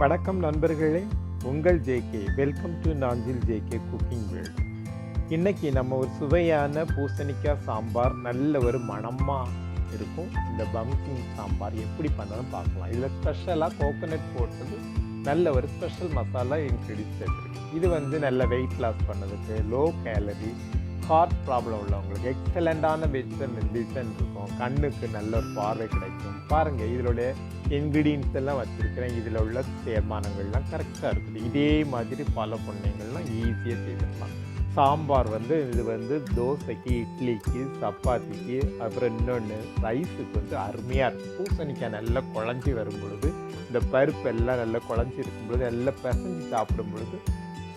வணக்கம் நண்பர்களே, உங்கள் JK. Welcome to Nanjil JK cooking world. இன்றைக்கி நம்ம ஒரு சுவையான பூசணிக்காய் சாம்பார், நல்ல ஒரு மணமாக இருக்கும். இந்த பம்கின் சாம்பார் எப்படி பண்ணணும்னு பார்க்கலாம். இதில் ஸ்பெஷலாக கோகோனட் போட்டது நல்ல ஒரு ஸ்பெஷல் மசாலா இன்க்ரீடியன்ஸ் இருக்குது. இது நல்ல வெயிட் லாஸ் பண்ணதுக்கு, லோ கேலரி, ஹார்ட் ப்ராப்ளம் உள்ளவங்களுக்கு எக்ஸலண்ட்டான மெடிசன் இருக்கும். கண்ணுக்கு நல்ல ஒரு பார்வை கிடைக்கும். பாருங்கள், இதனுடைய இன்க்ரீடியன்ஸ் எல்லாம் வச்சுருக்கிறேன். இதில் உள்ள தேர்மானங்கள்லாம் கரெக்டாக இருக்குது. இதே மாதிரி பல பொண்ணுங்கள்லாம் ஈஸியாக செய்திடலாம். சாம்பார் இது தோசைக்கு, இட்லிக்கு, சப்பாத்திக்கு, அப்புறம் இன்னொன்று ரைஸுக்கு அருமையாக இருக்கும். பூசணிக்காய் நல்லா குழஞ்சி வரும் பொழுது, இந்த பருப்பு எல்லாம் நல்லா குழஞ்சி இருக்கும் பொழுது, நல்லா பிசைஞ்சு சாப்பிடும் பொழுது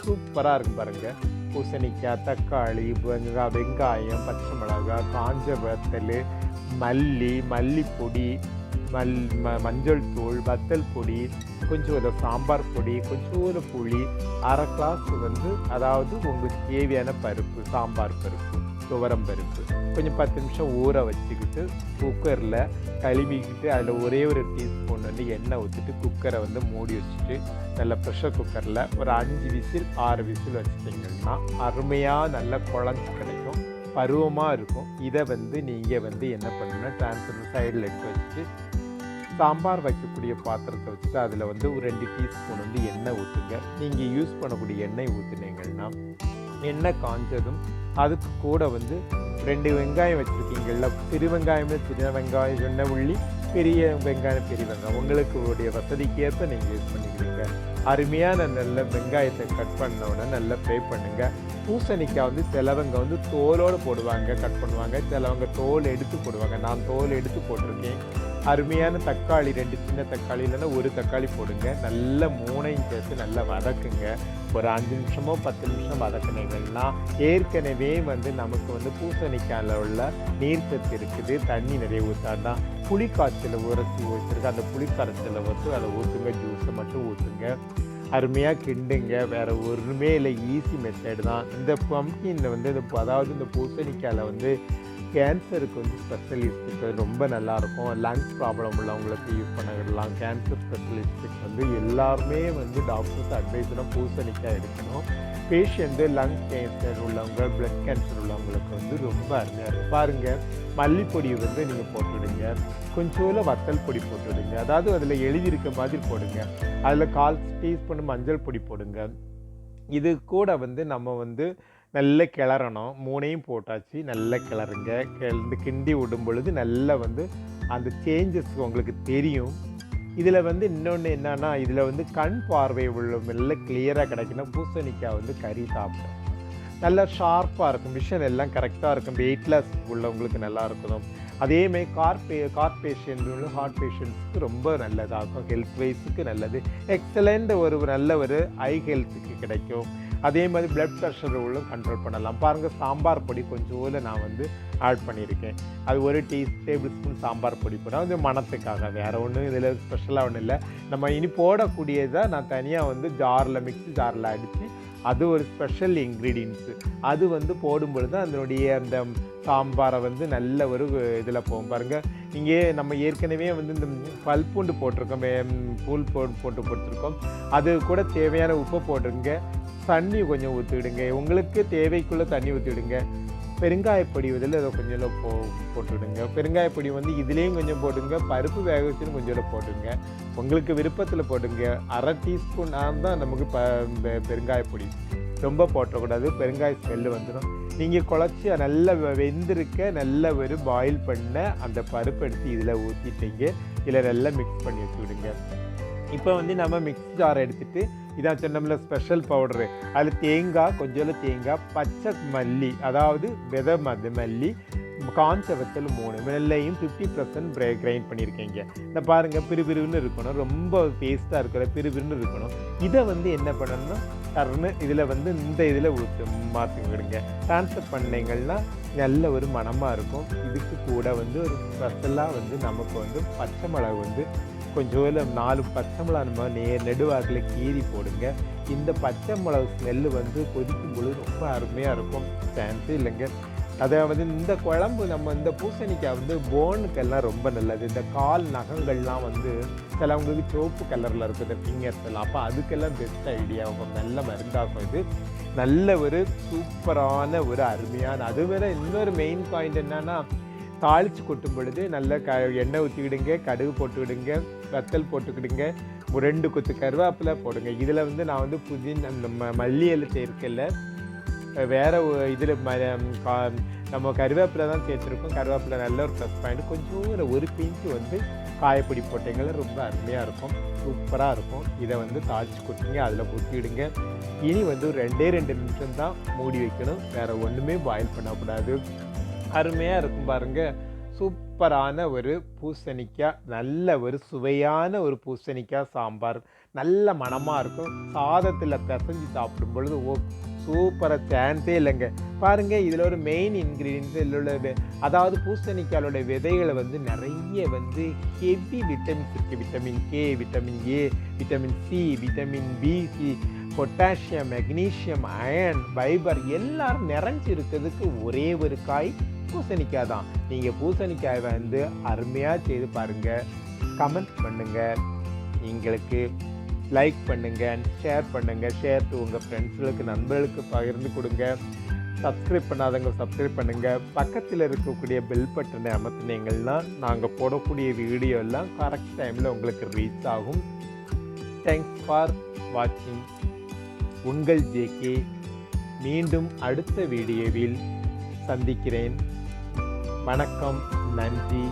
சூப்பராக இருக்கும். பாருங்கள், பூசணிக்காய், தக்காளி, வெங்காயம், பச்சை மிளகாய், காஞ்ச வத்தல், மல்லிப்பொடி, மஞ்சள் தூள், வத்தல் பொடி, கொஞ்சம் சாம்பார் பொடி, கொஞ்சம் புளி, அரை கிளாஸ் அதாவது உங்களுக்கு தேவையான பருப்பு, சாம்பார் பருப்பு, துவரம் பருப்பு, கொஞ்சம் 10 நிமிஷம் ஊற வச்சுக்கிட்டு குக்கரில் கழுவிக்கிட்டு அதில் ஒரே ஒரு டீஸ்பூன் எண்ணெய் ஊற்றிட்டு குக்கரை மூடி வச்சுட்டு நல்ல ப்ரெஷர் குக்கரில் ஒரு 5 விசில் 6 விசில் வச்சுட்டிங்கன்னா அருமையாக நல்லா குழஞ்சி கிடைக்கும், பருவமாக இருக்கும். இதை நீங்கள் என்ன பண்ணணும்னா ட்ரான்ஸ்ஃபர் சைடில் எடுத்து வச்சுட்டு சாம்பார் வைக்கக்கூடிய பாத்திரத்தை வச்சுட்டு அதில் ஒரு 2 டீஸ்பூன் எண்ணெய் ஊற்றுங்க. நீங்கள் யூஸ் பண்ணக்கூடிய எண்ணெய் ஊற்றுனீங்கன்னா எண்ணெய் காஞ்சதும் அதுக்கு கூட 2 வெங்காயம் வச்சுருக்கீங்கள, சிறு வெங்காயம் சின்ன வெங்காயம், சின்ன உள்ளி, பெரிய வெங்காயம் பெரிய வெங்காயம், உங்களுக்கு உடைய வசதிக்கேற்ப நீங்கள் யூஸ் பண்ணிக்கிறீங்க. அருமையான நல்ல வெங்காயத்தை கட் பண்ணோன்னே நல்லா ஃப்ரை பண்ணுங்கள். பூசணிக்காய் சிலவங்க தோலோடு போடுவாங்க, கட் பண்ணுவாங்க. சிலவங்க தோல் எடுத்து போடுவாங்க. நான் தோல் எடுத்து போட்டிருக்கேன். அருமையான தக்காளி, 2 சின்ன தக்காளி இல்லைன்னா ஒரு தக்காளி போடுங்க. நல்ல 3ஐயும் சேர்த்து நல்லா வதக்குங்க. ஒரு 5 நிமிஷமோ 10 நிமிஷம் வதக்குனீங்கன்னா ஏற்கனவே நமக்கு பூசணிக்காயில் உள்ள நீர்ச்சத்து இருக்குது. தண்ணி நிறைய ஊற்றாண்டா புளிக்காய்ச்சலை உரசி வச்சுருக்கு. அந்த புளிக்காய்ச்சலை அதை ஊற்றுங்க. ஜூஸை மட்டும் ஊற்றுங்க. அருமையாக கிண்டுங்க. வேறு ஒன்றுமே இல்லை, ஈஸி மெத்தட் தான். இந்த பம்கின் அதாவது இந்த பூசணிக்காயில் கேன்சருக்கு ஸ்பெஷலிஸ்ட்டுக்கு ரொம்ப நல்லாயிருக்கும். லங்ஸ் ப்ராப்ளம் உள்ளவங்களுக்கு யூஸ் பண்ணிடலாம். கேன்சர் ஸ்பெஷலிஸ்ட்டுக்கு எல்லாருமே டாக்டர்ஸ் அட்வைஸ்னால் பூசணிக்காய் எடுக்கணும். பேஷண்ட்டு லங் கேன்சர் உள்ளவங்க, பிளட் கேன்சர் உள்ளவங்களுக்கு ரொம்ப அருமையாக இருக்கும். பாருங்கள், மல்லிப்பொடி நீங்கள் போட்டுவிடுங்க. கொஞ்சோல வத்தல் பொடி போட்டுவிடுங்க. அதாவது அதில் எழுதியிருக்க மாதிரி போடுங்க. அதில் 1/4 டீஸ்பூன் மஞ்சள் பொடி போடுங்க. இது கூட நம்ம நல்லா கிளறணும். 3ஐயும் போட்டாச்சு. நல்லா கிளறுங்க. கிண்டி விடும் பொழுது நல்லா அந்த சேஞ்சஸ் உங்களுக்கு தெரியும். இதில் இன்னொன்று என்னன்னா, இதில் கண் பார்வை உள்ள நல்ல கிளியராக கிடைக்கணும். பூசணிக்காய் கறி சாப்பிடும் நல்லா ஷார்ப்பாக இருக்கும். விஷன் எல்லாம் கரெக்டாக இருக்கும். வெயிட் லாஸ் உள்ளவங்களுக்கு நல்லா இருக்கணும். அதேமாதிரி கார்ட் பேஷண்ட், ஹார்ட் பேஷண்ட்ஸுக்கு ரொம்ப நல்லதாகும். ஹெல்த் வைஸுக்கு நல்லது. எக்ஸலண்ட் நல்ல ஒரு ஐ ஹெல்த்துக்கு கிடைக்கும். அதே மாதிரி பிளட் ப்ரெஷர் உள்ளும் கண்ட்ரோல் பண்ணலாம். பாருங்கள், சாம்பார் பொடி கொஞ்சோல நான் ஆட் பண்ணியிருக்கேன். அது ஒரு டேபிள் ஸ்பூன் சாம்பார் பொடி போனால் மணத்துக்காக, வேறு ஒன்றும் இதில் ஸ்பெஷலாக ஒன்றும் இல்லை. நம்ம இனி போடக்கூடியதாக நான் தனியாக மிக்ஸி ஜாரில் அடித்து அது ஒரு ஸ்பெஷல் இன்க்ரீடியன்ஸு. அது போடும்பொழுது அதனுடைய அந்த சாம்பாரை நல்ல ஒரு இதில் போகும். பாருங்கள், இங்கே நம்ம ஏற்கனவே இந்த பல்பூண்டு போட்டிருக்கோம், போட்டு கொடுத்துருக்கோம். அது கூட தேவையான உப்பு போட்டுருங்க. தண்ணி கொஞ்சம் ஊற்றிவிடுங்க. உங்களுக்கு தேவைக்குள்ளே தண்ணி ஊற்றிவிடுங்க. பெருங்காயப்பொடி இதில் அதை கொஞ்சம் போட்டுவிடுங்க. பெருங்காயப்பொடி இதுலேயும் கொஞ்சம் போட்டுங்க. பருப்பு வேக வச்சுன்னு கொஞ்சம் போட்டுங்க. உங்களுக்கு விருப்பத்தில் போட்டுங்க. 1/2 டீஸ்பூன் தான் நமக்கு பெருங்காயப்பொடி. ரொம்ப போட்டக்கூடாது, பெருங்காய ஸ்மெல்லு வந்துடும். நீங்கள் குழச்சி நல்லா வெந்திருக்க நல்ல ஒரு பாயில் பண்ண அந்த பருப்பு எடுத்து இதில் ஊற்றிட்டீங்க. இதில் நல்லா மிக்ஸ் பண்ணி வச்சுவிடுங்க. இப்போ நம்ம மிக்ஸி ஜாரை எடுத்துகிட்டு இதான் சொன்னோம்ல ஸ்பெஷல் பவுடரு, அதில் தேங்காய், கொஞ்சம் தேங்காய், பச்சை மல்லி, அதாவது விதை மல்லி, காஞ்ச வத்தல் 3 வெள்ளையும் 50% கிரைண்ட் பண்ணியிருக்கீங்க. இந்த பாருங்கள், பிறுபிறுன்னு இருக்கணும். ரொம்ப பேஸ்ட்டாக இருக்கிற பிறுபிறுன்னு இருக்கணும். இதை என்ன பண்ணணும்னா டர்னு இதில் இந்த இதில் மாற்றி விடுங்க. ட்ரான்ஸ்ஃபர் பண்ணிங்கன்னா நல்ல ஒரு மணமாக இருக்கும். இதுக்கு கூட ஒரு ஸ்பெஷலாக நமக்கு பச்சை மிளகு கொஞ்சம் 4 பச்சை மிளகா நம்ம நெடுவாக்கில் கீறி போடுங்க. இந்த பச்சை மிளகு ஸ்மெல்லு கொதிக்கும் பொழுது ரொம்ப அருமையாக இருக்கும். சான்ஸே இல்லைங்க. அதை வந்து இந்த குழம்பு நம்ம இந்த பூசணிக்காய் வந்து போனுக்கெல்லாம் ரொம்ப நல்லது. இந்த கால் நகங்கள்லாம் வந்து சிலவங்களுக்கு சிவப்பு கலரில் இருக்குது இந்த ஃபிங்கர்ஸ் எல்லாம். அப்போ அதுக்கெல்லாம் பெஸ்ட் ஐடியா, நல்ல மருந்தாகும் இது. நல்ல ஒரு சூப்பரான ஒரு அருமையான, அது வேற இன்னொரு மெயின் பாயிண்ட் என்னன்னா, தாளித்து கொட்டும் பொழுது நல்ல எண்ணெய் ஊற்றிக்கிடுங்க, கடுகு போட்டுக்கிடுங்க, வத்தல் போட்டுக்கிடுங்க, 2 கொத்து கருவேப்பிலை போடுங்க. இதில் வந்து நான் வந்து புதினா நம்ம மல்லி இலை சேர்க்கல, வேறு இதில் நம்ம கருவேப்பிலை தான் சேர்த்துருக்கோம். கருவேப்பிலை நல்ல ஒரு ப்ளஸ் பாயிண்ட். கொஞ்சம் ஒரு பிஞ்சு வந்து காயப்பொடி போட்டிங்கள ரொம்ப அருமையாக இருக்கும், சூப்பராக இருக்கும். இதை வந்து தாளித்து கொட்டுங்க, அதில் ஊற்றிடுங்க. இனி வந்து ஒரு 2 நிமிஷம் தான் மூடி வைக்கணும், வேறு ஒன்றுமே பாயில் பண்ணக்கூடாது. அருமையாக இருக்கும் பாருங்கள். சூப்பரான ஒரு பூசணிக்காய், நல்ல ஒரு சுவையான ஒரு பூசணிக்காய் சாம்பார், நல்ல மணமாக இருக்கும். சாதத்தில் பிசைஞ்சு சாப்பிடும் பொழுது சூப்பராக சான்ஸே இல்லைங்க. பாருங்கள், இதில் ஒரு மெயின் இன்க்ரீடியன்ஸ் இதில் உள்ள அதாவது பூசணிக்காயோட விதைகளை வந்து நிறைய வந்து ஹெவி விட்டமின்ஸ் இருக்குது. Vitamin K, vitamin A, vitamin C, vitamin பிசி, பொட்டாசியம், மெக்னீஷியம், அயர்ன், ஃபைபர் எல்லாரும் நிறைஞ்சு இருக்கிறதுக்கு ஒரே ஒரு காய் பூசணிக்காய் தான். நீங்கள் பூசணிக்காய் வந்து அருமையாக செய்து பாருங்கள், கமெண்ட் பண்ணுங்கள், எங்களுக்கு லைக் பண்ணுங்கள், ஷேர் பண்ணுங்கள், ஷேர் டு உங்கள் ஃப்ரெண்ட்ஸுகளுக்கு, நண்பர்களுக்கு பகிர்ந்து கொடுங்க. சப்ஸ்கிரைப் பண்ணாதவங்க சப்ஸ்கிரைப் பண்ணுங்கள். பக்கத்தில் இருக்கக்கூடிய பெல் பட்டனை அமர்த்தினீங்கன்னா நாங்கள் போடக்கூடிய வீடியோ எல்லாம் கரெக்ட் டைமில் உங்களுக்கு ரீச் ஆகும். தேங்க்ஸ் ஃபார் வாட்சிங். உங்கள் ஜேகே. மீண்டும் அடுத்த வீடியோவில் சந்திக்கிறேன். வணக்கம், நன்றி.